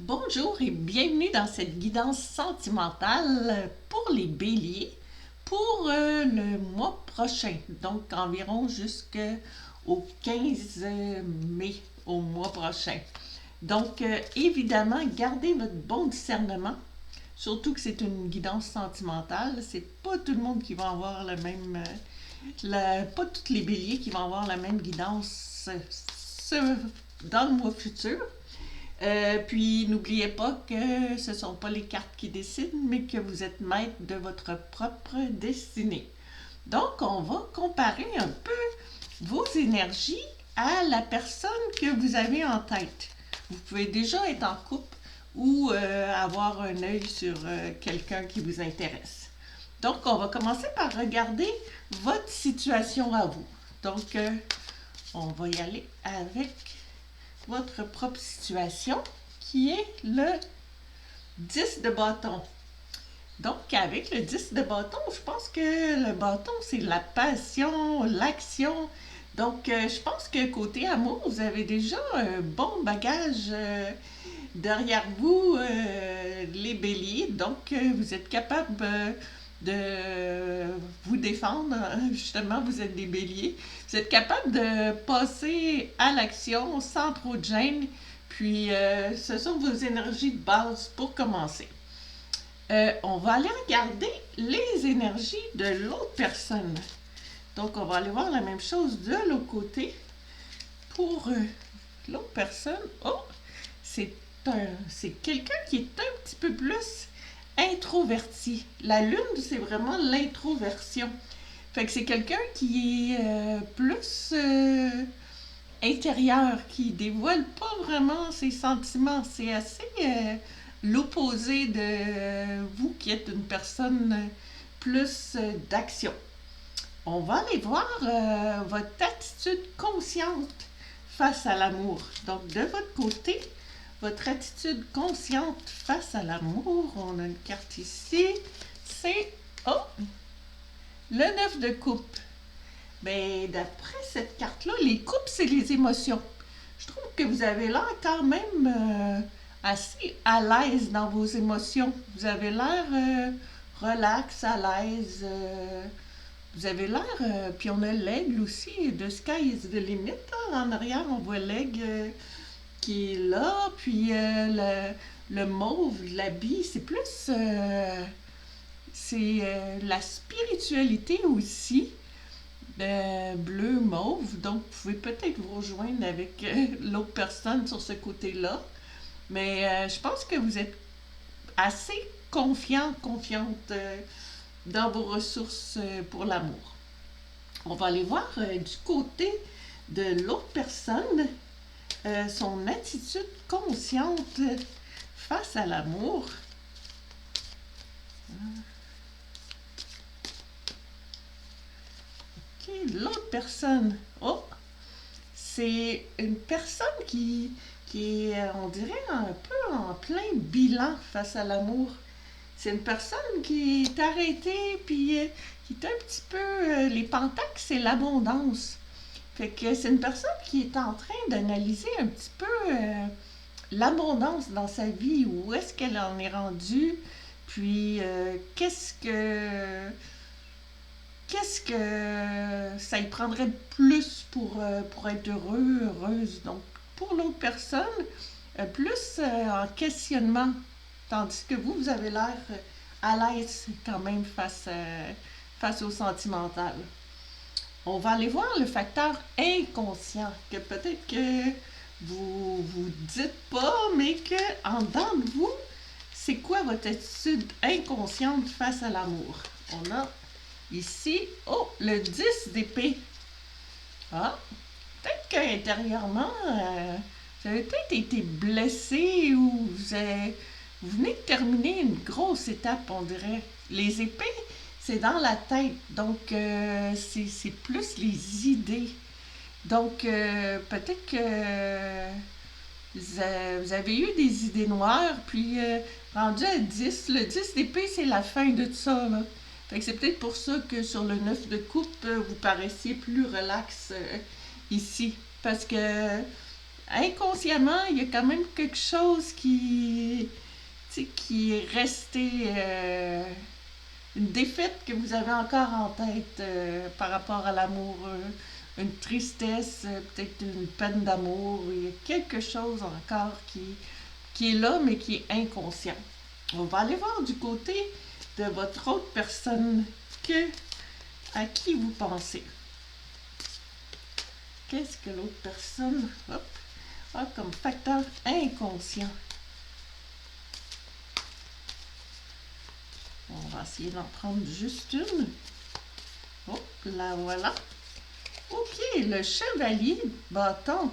Bonjour et bienvenue dans cette guidance sentimentale pour les béliers pour le mois prochain, donc environ jusqu'au 15 mai au mois prochain. Donc évidemment, gardez votre bon discernement, surtout que c'est une guidance sentimentale, c'est pas tout le monde qui va avoir le même, pas tous les béliers qui vont avoir la même guidance dans le mois futur. Puis n'oubliez pas que ce ne sont pas les cartes qui décident, mais que vous êtes maître de votre propre destinée. Donc, on va comparer un peu vos énergies à la personne que vous avez en tête. Vous pouvez déjà être en couple ou avoir un œil sur quelqu'un qui vous intéresse. Donc, on va commencer par regarder votre situation à vous. Donc, on va y aller avec votre propre situation, qui est le 10 de bâton. Donc, avec le 10 de bâton, je pense que le bâton, c'est la passion, l'action. Donc, je pense que côté amour, vous avez déjà un bon bagage derrière vous, les béliers. Donc, vous êtes capable de vous défendre. Justement, vous êtes des béliers. Vous êtes capable de passer à l'action sans trop de gêne. Puis, ce sont vos énergies de base pour commencer. On va aller regarder les énergies de l'autre personne. Donc, on va aller voir la même chose de l'autre côté. Pour l'autre personne, c'est quelqu'un qui est un petit peu plus introverti. La lune, c'est vraiment l'introversion. Fait que c'est quelqu'un qui est plus intérieur, qui dévoile pas vraiment ses sentiments. C'est assez l'opposé de vous qui êtes une personne plus d'action. On va aller voir votre attitude consciente face à l'amour. Donc, de votre côté, votre attitude consciente face à l'amour, on a une carte ici, c'est le 9 de coupe. Ben, d'après cette carte-là, les coupes, c'est les émotions. Je trouve que vous avez l'air quand même assez à l'aise dans vos émotions. Vous avez l'air relax, à l'aise. Vous avez l'air, puis on a l'aigle aussi, de Sky is the limit. Hein. En arrière, on voit l'aigle qui est là, puis le mauve, l'habit, c'est plus, c'est la spiritualité aussi, bleu, mauve, donc vous pouvez peut-être vous rejoindre avec l'autre personne sur ce côté-là, mais je pense que vous êtes assez confiante dans vos ressources pour l'amour. On va aller voir du côté de l'autre personne, son attitude consciente face à l'amour. Ok, l'autre personne. C'est une personne qui est, on dirait, un peu en plein bilan face à l'amour. C'est une personne qui est arrêtée, puis qui est un petit peu... les pentacles, c'est l'abondance. Fait que c'est une personne qui est en train d'analyser un petit peu l'abondance dans sa vie, où est-ce qu'elle en est rendue, puis qu'est-ce que ça y prendrait de plus pour être heureuse. Donc, pour l'autre personne, plus en questionnement, tandis que vous avez l'air à l'aise quand même face au sentimental. On va aller voir le facteur inconscient, que peut-être que vous dites pas, mais que en dedans de vous, c'est quoi votre attitude inconsciente face à l'amour? On a ici, le 10 d'épée. Ah, peut-être qu'intérieurement, vous avez peut-être été blessé ou vous venez de terminer une grosse étape, on dirait. Les épées, c'est dans la tête, donc c'est plus les idées. Donc, peut-être que vous avez eu des idées noires, puis rendu à 10, le 10 d'épée, c'est la fin de tout ça, là. Fait que c'est peut-être pour ça que sur le 9 de coupe, vous paraissiez plus relax ici. Parce que inconsciemment, il y a quand même quelque chose qui est resté, une défaite que vous avez encore en tête par rapport à l'amour, une tristesse, peut-être une peine d'amour, il y a quelque chose encore qui est là, mais qui est inconscient. On va aller voir du côté de votre autre personne à qui vous pensez. Qu'est-ce que l'autre personne a comme facteur inconscient? On va essayer d'en prendre juste une. Oh, la voilà. OK, le chevalier de bâton.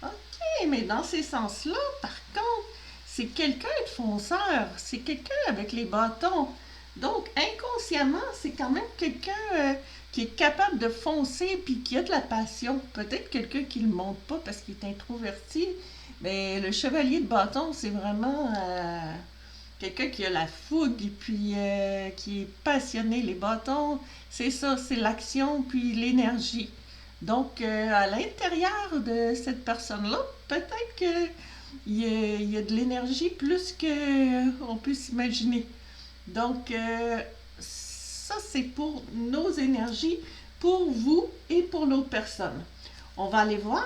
OK, mais dans ces sens-là, par contre, c'est quelqu'un de fonceur. C'est quelqu'un avec les bâtons. Donc, inconsciemment, c'est quand même quelqu'un qui est capable de foncer puis qui a de la passion. Peut-être quelqu'un qui ne le montre pas parce qu'il est introverti. Mais le chevalier de bâton, c'est vraiment quelqu'un qui a la fougue et puis qui est passionné. Les bâtons, c'est ça, c'est l'action puis l'énergie. Donc, à l'intérieur de cette personne-là, peut-être qu'il y a de l'énergie plus qu'on peut s'imaginer. Donc, ça, c'est pour nos énergies, pour vous et pour l'autre personne. On va aller voir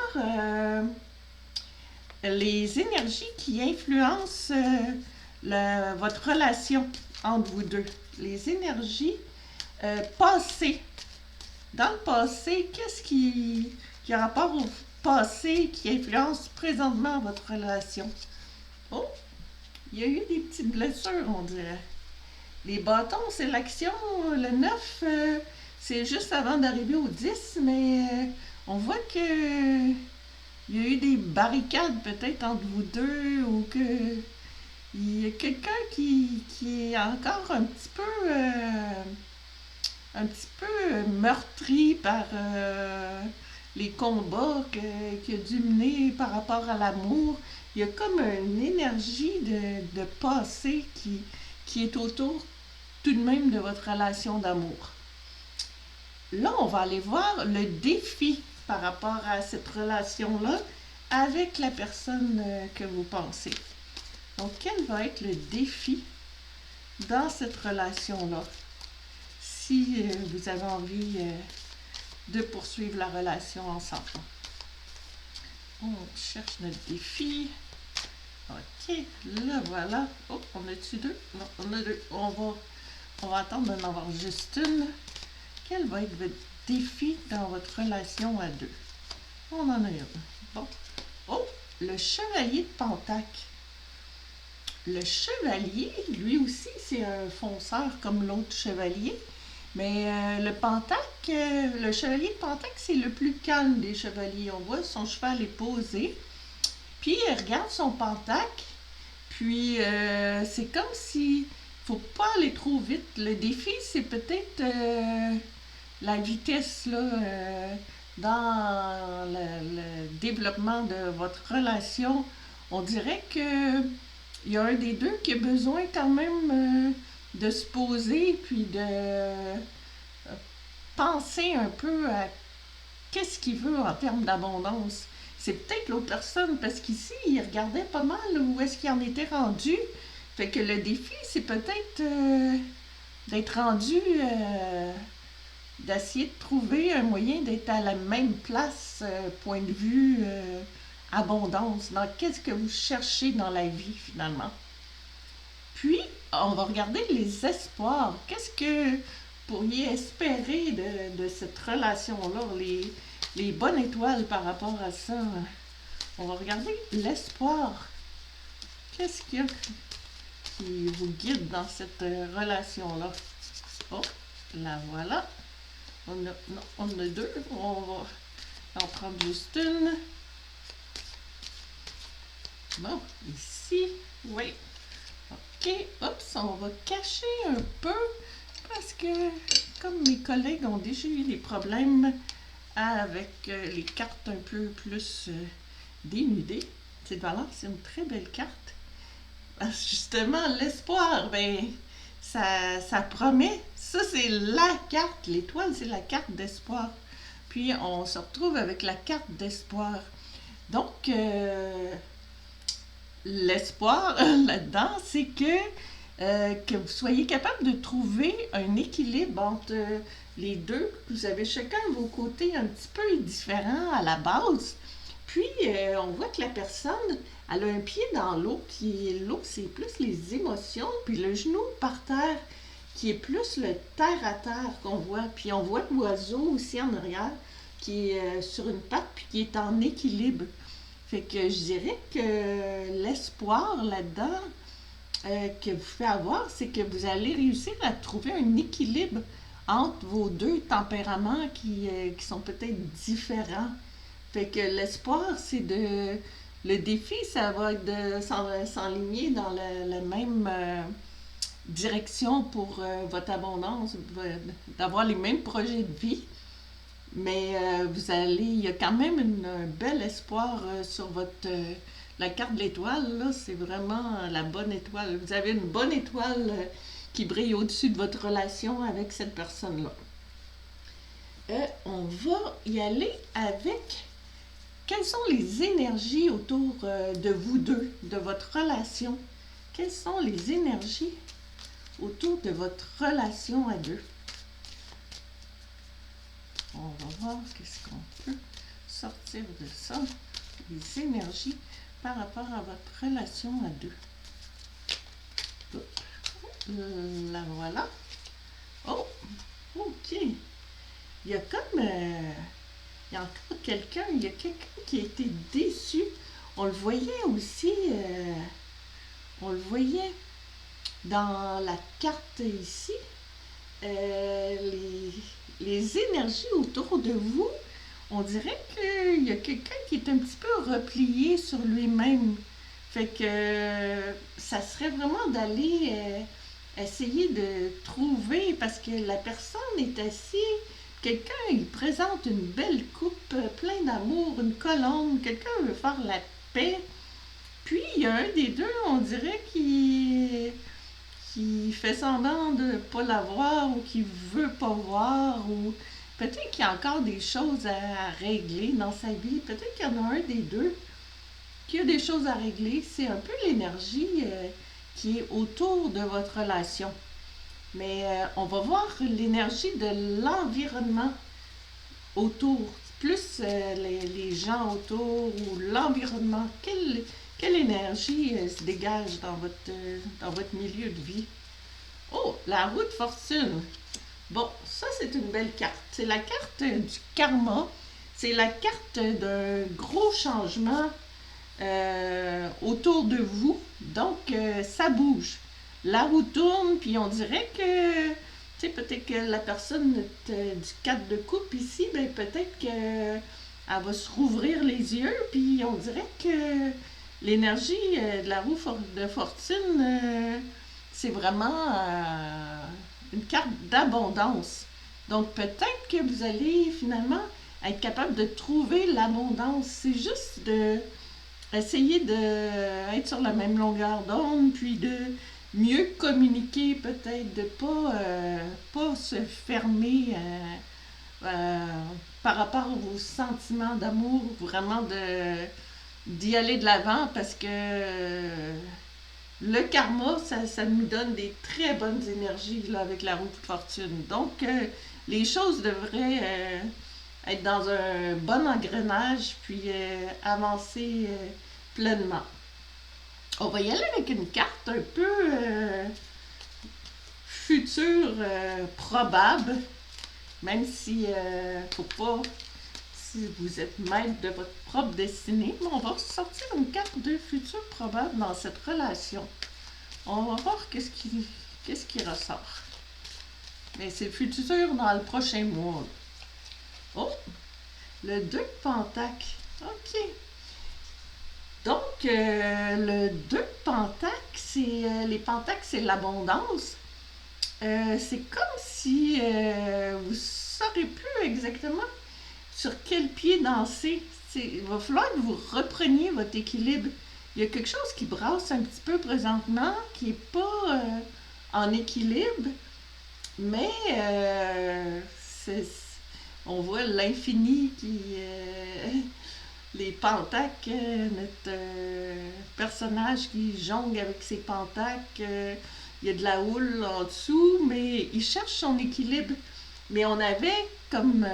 les énergies qui influencent votre relation entre vous deux. Les énergies passées. Dans le passé, qu'est-ce qui a rapport au passé qui influence présentement votre relation? Oh, il y a eu des petites blessures, on dirait. Les bâtons, c'est l'action. Le 9, c'est juste avant d'arriver au 10, mais on voit que il y a eu des barricades peut-être entre vous deux ou que il y a quelqu'un qui est encore un petit peu meurtri par les combats qu'il a dû mener par rapport à l'amour. Il y a comme une énergie de passé qui est autour tout de même de votre relation d'amour. Là, on va aller voir le défi par rapport à cette relation-là avec la personne que vous pensez. Donc, quel va être le défi dans cette relation-là? Si vous avez envie de poursuivre la relation ensemble. On cherche notre défi. OK, là voilà. Oh, on a-tu deux? Non, on a deux. On va attendre d'en avoir juste une. Quel va être votre défi dans votre relation à deux? On en a une. Bon. Oh, le chevalier de Pentacle. Le chevalier, lui aussi, c'est un fonceur comme l'autre chevalier. Mais le chevalier de Pentacle, c'est le plus calme des chevaliers. On voit son cheval est posé. Puis il regarde son pentacle. Puis c'est comme si faut pas aller trop vite. Le défi, c'est peut-être la vitesse là, dans le développement de votre relation. On dirait que il y a un des deux qui a besoin quand même de se poser puis de penser un peu à qu'est-ce qu'il veut en termes d'abondance. C'est peut-être l'autre personne, parce qu'ici, il regardait pas mal où est-ce qu'il en était rendu. Fait que le défi, c'est peut-être d'être rendu, d'essayer de trouver un moyen d'être à la même place, point de vue abondance, dans qu'est-ce que vous cherchez dans la vie finalement. Puis, on va regarder les espoirs. Qu'est-ce que vous pourriez espérer de cette relation-là, les bonnes étoiles par rapport à ça? On va regarder l'espoir. Qu'est-ce qu'il y a qui vous guide dans cette relation-là? Oh, la voilà. On a deux. On va en prendre juste une. Bon, ici, oui. OK, oups, on va cacher un peu parce que, comme mes collègues ont déjà eu des problèmes avec les cartes un peu plus dénudées, c'est une très belle carte. Parce que justement, l'espoir, ben, ça promet. Ça, c'est la carte. L'étoile, c'est la carte d'espoir. Puis, on se retrouve avec la carte d'espoir. Donc, l'espoir là-dedans, c'est que vous soyez capable de trouver un équilibre entre les deux. Vous avez chacun vos côtés un petit peu différents à la base. Puis, on voit que la personne, elle a un pied dans l'eau, puis l'eau, c'est plus les émotions, puis le genou par terre, qui est plus le terre à terre qu'on voit. Puis on voit l'oiseau aussi en arrière, qui est sur une patte, puis qui est en équilibre. Fait que je dirais que l'espoir là-dedans que vous pouvez avoir, c'est que vous allez réussir à trouver un équilibre entre vos deux tempéraments qui sont peut-être différents. Fait que l'espoir, c'est de... Le défi, ça va être de s'enligner dans la même direction pour votre abondance, d'avoir les mêmes projets de vie. Mais il y a quand même un bel espoir sur la carte de l'étoile, là, c'est vraiment la bonne étoile. Vous avez une bonne étoile qui brille au-dessus de votre relation avec cette personne-là. On va y aller avec quelles sont les énergies autour de vous deux, de votre relation. Quelles sont les énergies autour de votre relation à deux? On va voir qu'est-ce qu'on peut sortir de ça, les énergies par rapport à votre relation à deux. La voilà. Oh, ok. Il y a comme... il y a encore quelqu'un, il y a quelqu'un qui a été déçu. On le voyait aussi, on le voyait dans la carte ici. Les énergies autour de vous, on dirait qu'il y a quelqu'un qui est un petit peu replié sur lui-même. Fait que ça serait vraiment d'aller essayer de trouver, parce que la personne est assise, quelqu'un il présente une belle coupe, plein d'amour, une colombe, quelqu'un veut faire la paix. Puis il y a un des deux, on dirait, qui fait semblant de ne pas la voir ou qui veut pas voir, ou peut-être qu'il y a encore des choses à régler dans sa vie. Peut-être qu'il y en a un des deux qui a des choses à régler. C'est un peu l'énergie qui est autour de votre relation. Mais on va voir l'énergie de l'environnement autour, plus les gens autour ou l'environnement. Quelle énergie se dégage dans votre milieu de vie? Oh, la roue de fortune. Bon, ça c'est une belle carte. C'est la carte du karma. C'est la carte d'un gros changement autour de vous. Donc, ça bouge. La roue tourne, puis on dirait que, tu sais, peut-être que la personne du 4 de coupe ici, ben peut-être qu'elle va se rouvrir les yeux, puis on dirait que l'énergie de la roue de fortune, c'est vraiment une carte d'abondance. Donc peut-être que vous allez finalement être capable de trouver l'abondance. C'est juste de essayer d'être sur la même longueur d'onde, puis de mieux communiquer peut-être, de pas se fermer par rapport à vos sentiments d'amour, vraiment d'y aller de l'avant, parce que le karma, ça nous donne des très bonnes énergies là, avec la roue de fortune. Donc, les choses devraient être dans un bon engrenage, puis avancer pleinement. On va y aller avec une carte un peu future probable, même si faut pas, si vous êtes maître de votre propre destinée, mais on va sortir une carte de futur probable dans cette relation. On va voir qu'est-ce qui ressort. Mais c'est futur dans le prochain mois. Oh, le 2 de Pentacle. OK. Donc, le 2 de Pentacle, les Pentacles, c'est l'abondance. C'est comme si vous ne saurez plus exactement sur quel pied danser. Il va falloir que vous repreniez votre équilibre. Il y a quelque chose qui brasse un petit peu présentement, qui n'est pas en équilibre, mais on voit l'infini les pentaques, notre personnage qui jongle avec ses pentaques. Il y a de la houle en dessous, mais il cherche son équilibre. Mais on avait comme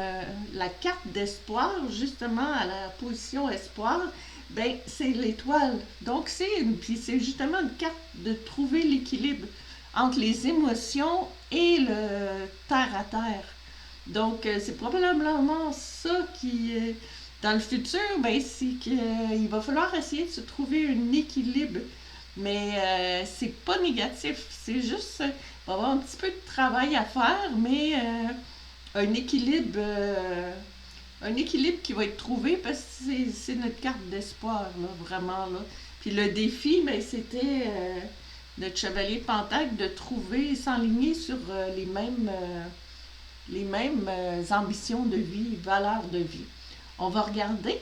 la carte d'espoir, justement à la position espoir, ben c'est l'étoile. Donc puis c'est justement une carte de trouver l'équilibre entre les émotions et le terre à terre. Donc c'est probablement ça qui dans le futur, ben c'est qu'il va falloir essayer de se trouver un équilibre. Mais c'est pas négatif, c'est juste il va y avoir un petit peu de travail à faire, mais un équilibre, un équilibre qui va être trouvé parce que c'est notre carte d'espoir, là, vraiment. Là. Puis le défi, ben, c'était notre chevalier Pentacle de trouver, s'enligner sur les mêmes ambitions de vie, valeurs de vie. On va regarder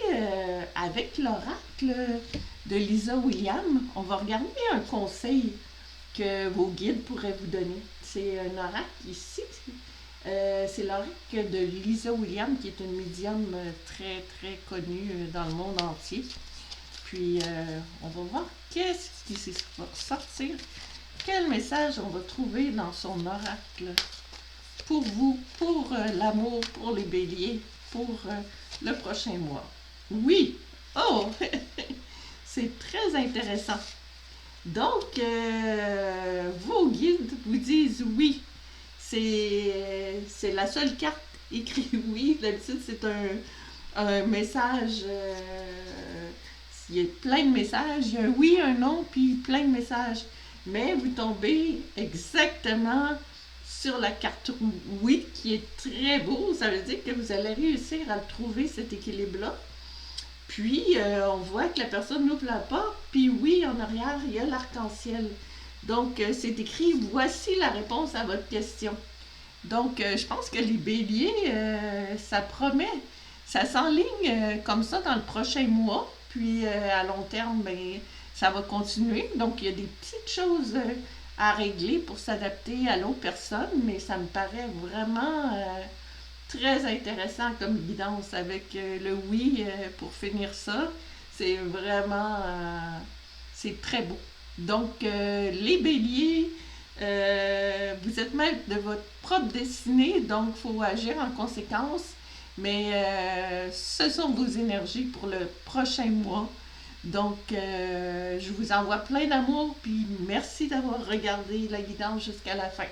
avec l'oracle de Lisa Williams, on va regarder un conseil que vos guides pourraient vous donner. C'est un oracle ici. C'est l'oracle de Lisa Williams, qui est une médium très, très connue dans le monde entier. Puis, on va voir qu'est-ce qui va sortir, quel message on va trouver dans son oracle pour vous, pour l'amour, pour les béliers, pour le prochain mois. Oui! Oh! C'est très intéressant. Donc, vos guides vous disent oui. C'est la seule carte écrite oui. D'habitude, c'est un message. Il y a plein de messages. Il y a un oui, un non, puis plein de messages. Mais vous tombez exactement sur la carte oui, qui est très beau. Ça veut dire que vous allez réussir à le trouver, cet équilibre-là. Puis, on voit que la personne ouvre la porte, puis oui, en arrière, il y a l'arc-en-ciel. Donc, c'est écrit « Voici la réponse à votre question ». Donc, je pense que les béliers, ça promet, ça s'enligne comme ça dans le prochain mois. Puis, à long terme, ben, ça va continuer. Donc, il y a des petites choses à régler pour s'adapter à l'autre personne, mais ça me paraît vraiment très intéressant comme guidance avec le oui pour finir ça. C'est vraiment, c'est très beau. Donc, les béliers, vous êtes maître de votre propre destinée, donc il faut agir en conséquence. Mais ce sont vos énergies pour le prochain mois. Donc, je vous envoie plein d'amour, puis merci d'avoir regardé la guidance jusqu'à la fin.